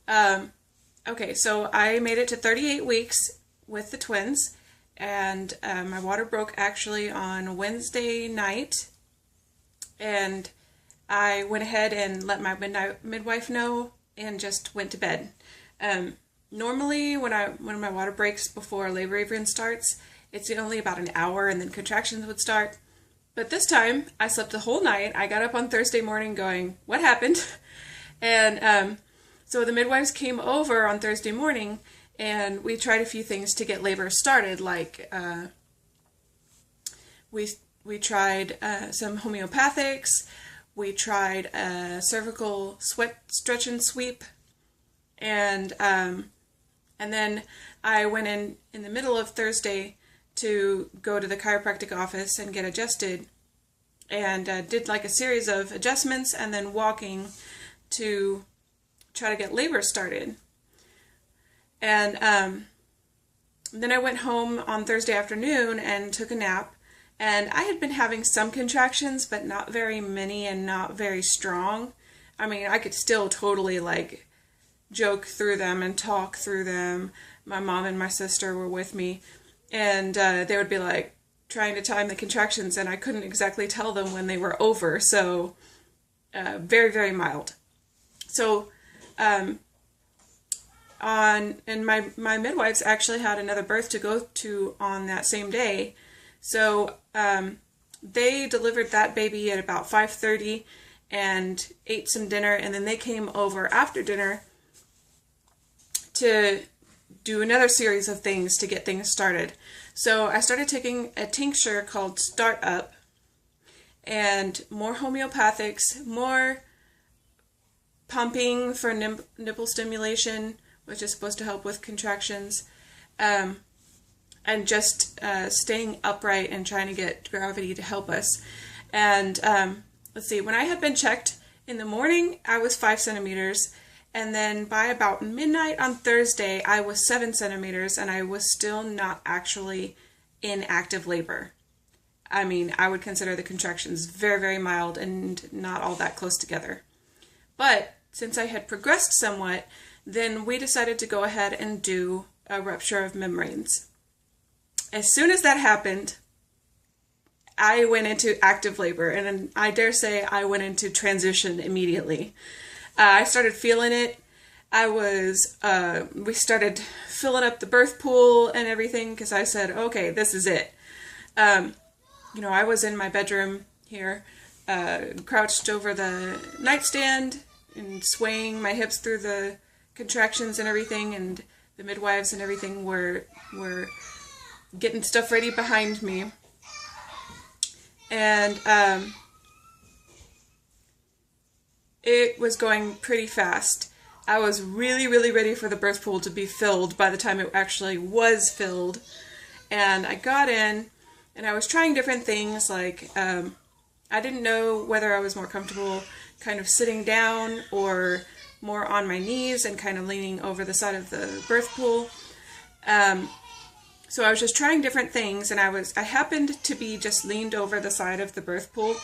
Okay, so I made it to 38 weeks with the twins, and my water broke actually on Wednesday night, and I went ahead and let my midwife know and just went to bed. Normally, when my water breaks before labor even starts, it's only about an hour, and then contractions would start. But this time, I slept the whole night. I got up on Thursday morning going, "What happened?" And so the midwives came over on Thursday morning, and we tried a few things to get labor started. Like we tried some homeopathics. We tried a cervical sweat stretch and sweep, and then I went in the middle of Thursday to go to the chiropractic office and get adjusted, and did like a series of adjustments and then walking to try to get labor started. And then I went home on Thursday afternoon and took a nap, and I had been having some contractions, but not very many and not very strong. I mean, I could still totally like joke through them and talk through them. My mom and my sister were with me, and they would be like trying to time the contractions, and I couldn't exactly tell them when they were over, so very, very mild. So and my midwives actually had another birth to go to on that same day, so they delivered that baby at about 5:30 and ate some dinner, and then they came over after dinner to do another series of things to get things started. So I started taking a tincture called Start Up, and more homeopathics, more pumping for nipple stimulation, which is supposed to help with contractions, and just staying upright and trying to get gravity to help us. And let's see, when I had been checked in the morning, I was 5 centimeters, and then by about midnight on Thursday, I was 7 centimeters, and I was still not actually in active labor. I mean, I would consider the contractions very, very mild and not all that close together. But since I had progressed somewhat, then we decided to go ahead and do a rupture of membranes. As soon as that happened, I went into active labor, and I dare say I went into transition immediately. I started feeling it. We started filling up the birth pool and everything, because I said, okay, this is it. I was in my bedroom here, crouched over the nightstand and swaying my hips through the contractions and everything, and the midwives and everything were getting stuff ready behind me. And it was going pretty fast. I was really, really ready for the birth pool to be filled by the time it actually was filled. And I got in, and I was trying different things, like I didn't know whether I was more comfortable kind of sitting down or more on my knees and kind of leaning over the side of the birth pool. So I was just trying different things, and I happened to be just leaned over the side of the birth pool,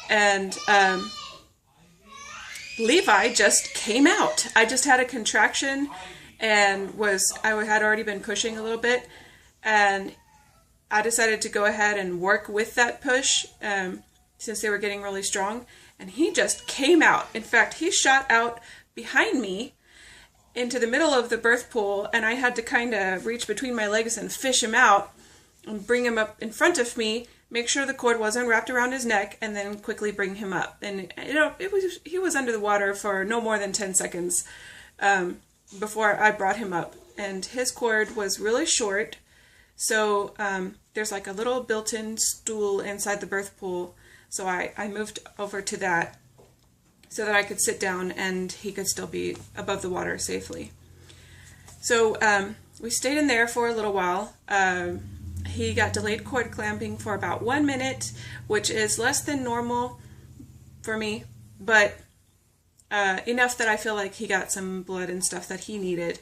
and Levi just came out. I just had a contraction, and I had already been pushing a little bit, and I decided to go ahead and work with that push since they were getting really strong, and he just came out. In fact, he shot out behind me into the middle of the birth pool, and I had to kind of reach between my legs and fish him out and bring him up in front of me, make sure the cord wasn't wrapped around his neck, and then quickly bring him up. And he was under the water for no more than 10 seconds before I brought him up. And his cord was really short, so there's like a little built-in stool inside the birth pool, so I moved over to that so that I could sit down and he could still be above the water safely. So we stayed in there for a little while. He got delayed cord clamping for about 1 minute, which is less than normal for me, but enough that I feel like he got some blood and stuff that he needed.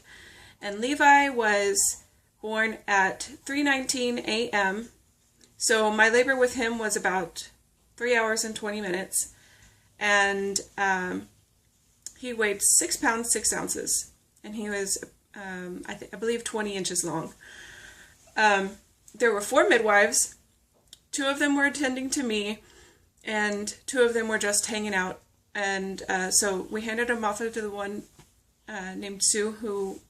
And Levi was born at 3:19 a.m., so my labor with him was about 3 hours and 20 minutes. And He weighed 6 pounds, 6 ounces, and he was, I believe, 20 inches long. There were 4 midwives. 2 of them were attending to me, and 2 of them were just hanging out. And so we handed him off to the one named Sue, who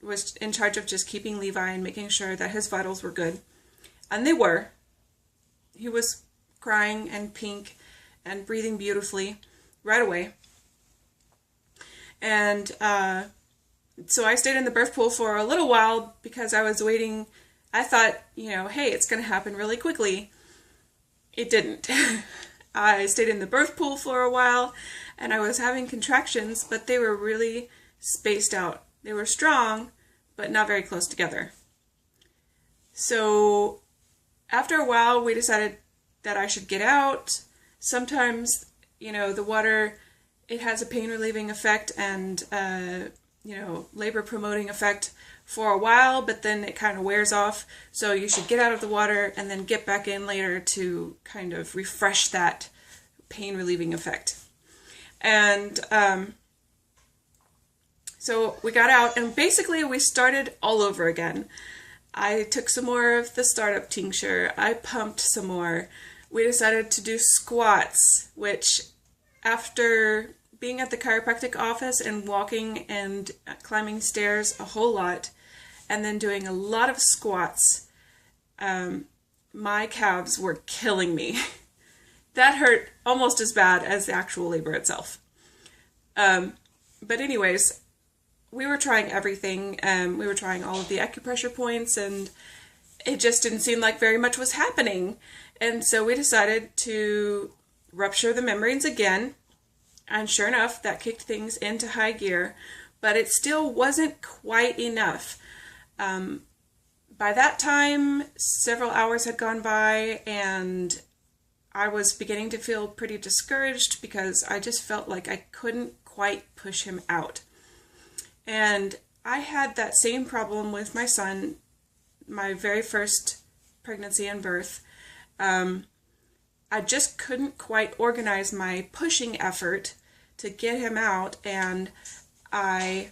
was in charge of just keeping Levi and making sure that his vitals were good. And they were. He was crying and pink and breathing beautifully right away. And so I stayed in the birth pool for a little while because I was waiting. I thought, hey, it's going to happen really quickly. It didn't. I stayed in the birth pool for a while, and I was having contractions, but they were really spaced out. They were strong, but not very close together. So after a while, we decided that I should get out. Sometimes, the water, it has a pain relieving effect and, labor promoting effect for a while, but then it kind of wears off. So you should get out of the water and then get back in later to kind of refresh that pain relieving effect. And so we got out, and basically we started all over again. I took some more of the startup tincture. I pumped some more. We decided to do squats, which after being at the chiropractic office and walking and climbing stairs a whole lot, and then doing a lot of squats, my calves were killing me. That hurt almost as bad as the actual labor itself. But anyways, we were trying everything. We were trying all of the acupressure points, and it just didn't seem like very much was happening. And so we decided to rupture the membranes again. And sure enough, that kicked things into high gear, but it still wasn't quite enough. By that time, several hours had gone by, and I was beginning to feel pretty discouraged because I just felt like I couldn't quite push him out. And I had that same problem with my son, my very first pregnancy and birth. I just couldn't quite organize my pushing effort to get him out, and I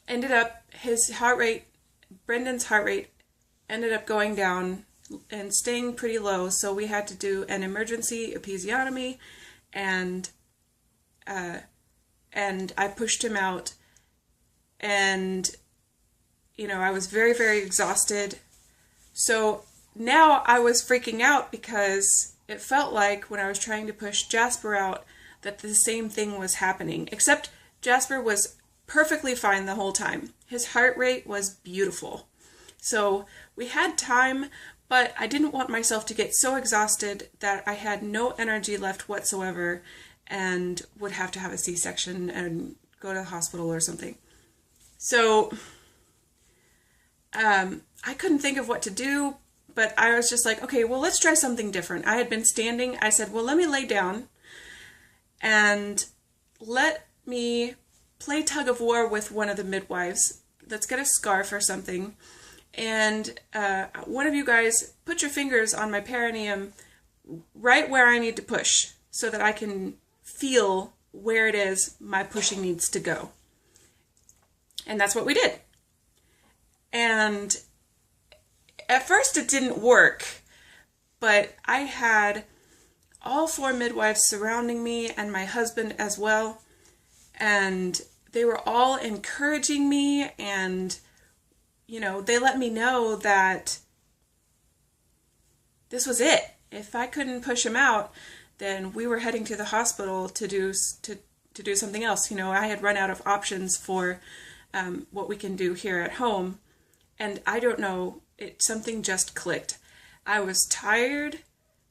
ended up, Brendan's heart rate ended up going down and staying pretty low, so we had to do an emergency episiotomy, and I pushed him out, and I was very, very exhausted. So now I was freaking out because it felt like when I was trying to push Jasper out that the same thing was happening, except Jasper was perfectly fine the whole time. His heart rate was beautiful. So we had time, but I didn't want myself to get so exhausted that I had no energy left whatsoever and would have to have a C-section and go to the hospital or something. So I couldn't think of what to do, but I was just like, okay, well, let's try something different. I had been standing. I said, well, let me lay down and let me play tug of war with one of the midwives. Let's get a scarf or something. And one of you guys put your fingers on my perineum right where I need to push so that I can feel where it is my pushing needs to go. And that's what we did. And at first it didn't work, but I had all 4 midwives surrounding me and my husband as well. And they were all encouraging me, and, they let me know that this was it. If I couldn't push him out, then we were heading to the hospital to do something else. I had run out of options for what we can do here at home. And I don't know, something just clicked. I was tired.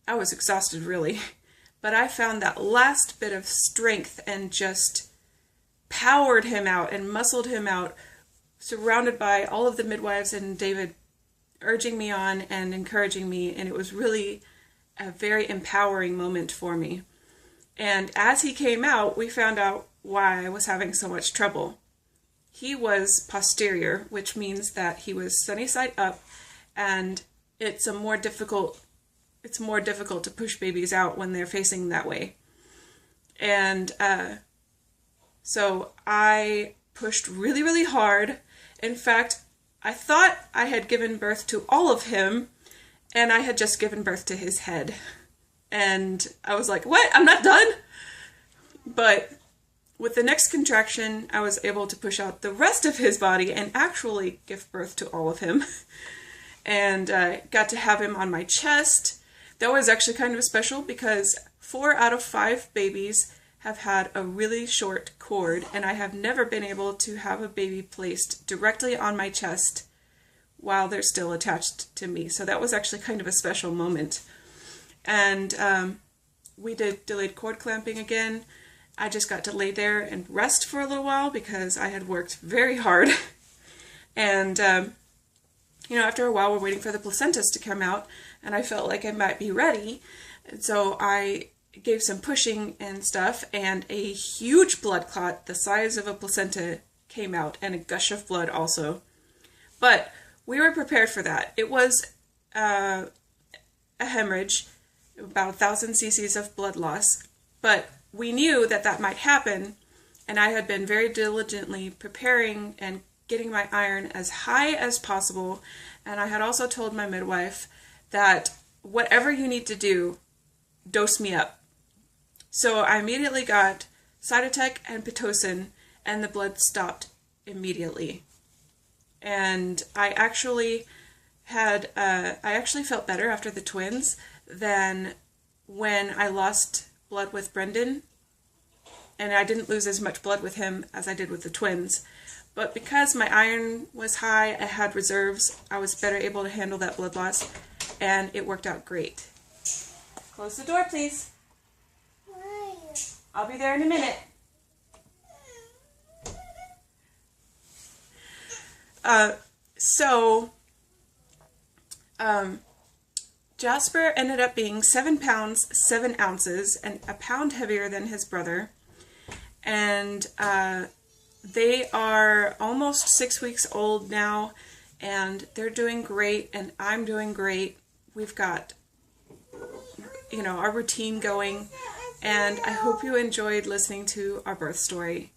I was exhausted, really. But I found that last bit of strength and just powered him out and muscled him out, surrounded by all of the midwives and David urging me on and encouraging me. And it was really a very empowering moment for me. And as he came out, we found out why I was having so much trouble. He was posterior, which means that he was sunny side up, and it's more difficult to push babies out when they're facing that way. And So I pushed really, really hard. In fact, I thought I had given birth to all of him, and I had just given birth to his head. And I was like, what? I'm not done? But with the next contraction, I was able to push out the rest of his body and actually give birth to all of him. And got to have him on my chest. That was actually kind of special because 4 out of 5 babies have had a really short cord, and I have never been able to have a baby placed directly on my chest while they're still attached to me. So that was actually kind of a special moment. And we did delayed cord clamping again. I just got to lay there and rest for a little while because I had worked very hard. And, after a while we're waiting for the placentas to come out, and I felt like I might be ready. And so I gave some pushing and stuff, and a huge blood clot the size of a placenta came out, and a gush of blood also. But we were prepared for that. It was a hemorrhage, about 1,000 cc's of blood loss, but we knew that that might happen, and I had been very diligently preparing and getting my iron as high as possible, and I had also told my midwife that whatever you need to do, dose me up. So I immediately got Cytotec and Pitocin, and the blood stopped immediately. And I actually felt better after the twins than when I lost blood with Brendan, and I didn't lose as much blood with him as I did with the twins. But because my iron was high, I had reserves, I was better able to handle that blood loss, and it worked out great. Close the door, please. I'll be there in a minute. Jasper ended up being 7 pounds, 7 ounces, and a pound heavier than his brother. And they are almost 6 weeks old now, and they're doing great, and I'm doing great. We've got, our routine going, and I hope you enjoyed listening to our birth story.